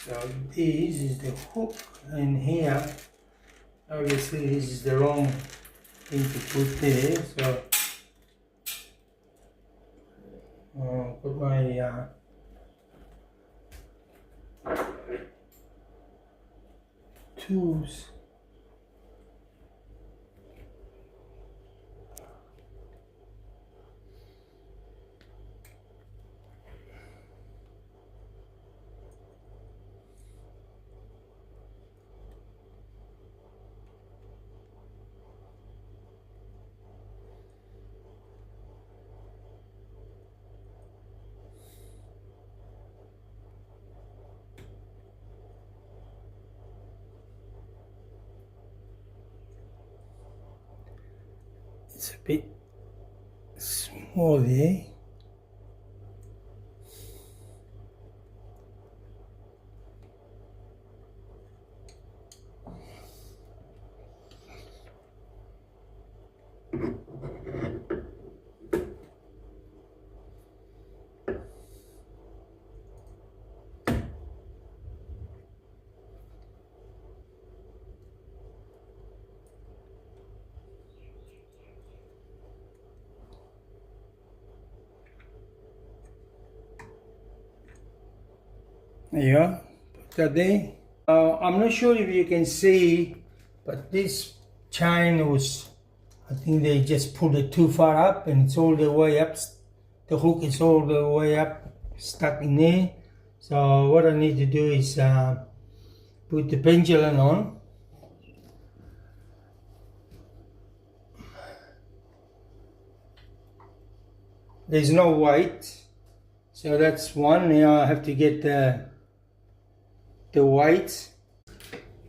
So this is the hook in here. Obviously this is the wrong thing to put there, so put my tools. It's a bit small there. There you are, put that there. I'm not sure if you can see, but this chain was, I think they just pulled it too far up and it's all the way up. The hook is all the way up, stuck in there. So what I need to do is put the pendulum on. There's no weight, so that's one. Now I have to get the weight.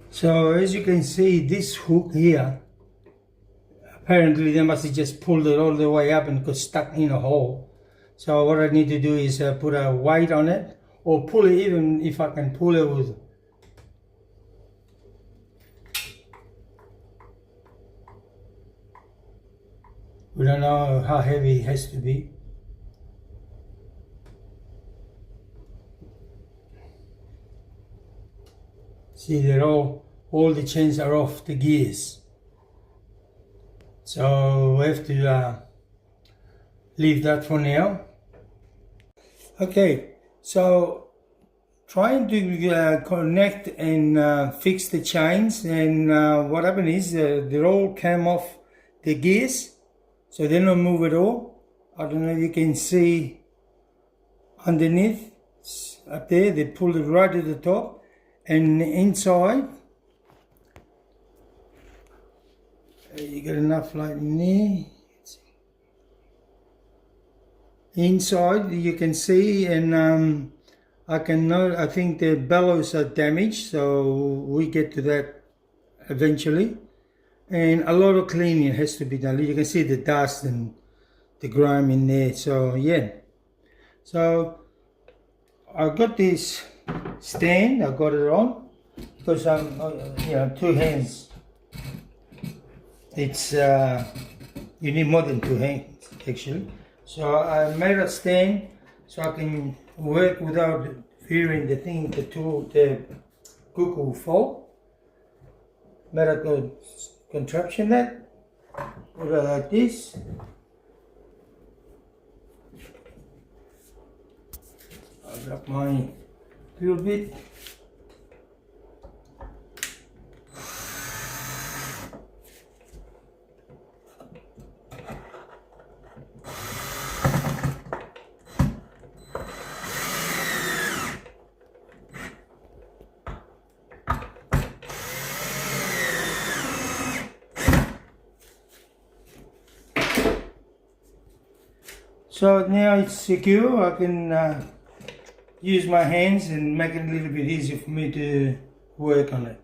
So as you can see, this hook here, apparently they must have just pulled it all the way up and got stuck in a hole. So what I need to do is put a weight on it, or pull it, even if I can pull it with. We don't know how heavy it has to be. See, they're all the chains are off the gears. So we have to leave that for now. Okay, so trying to connect and fix the chains, and what happened is they all came off the gears, so they don't move at all. I don't know if you can see underneath, up there, they pulled it right at the top. And inside, you get enough light in there. Inside you can see, and I think the bellows are damaged, so we get to that eventually. And a lot of cleaning has to be done. You can see the dust and the grime in there. So yeah, so I got this stand, I got it on because I'm, two hands. It's you need more than two hands actually. So I made a stand so I can work without fearing the cuckoo fall. Made a good contraption that put it like this. I got my drill bit. So now it's secure. I can use my hands and make it a little bit easier for me to work on it.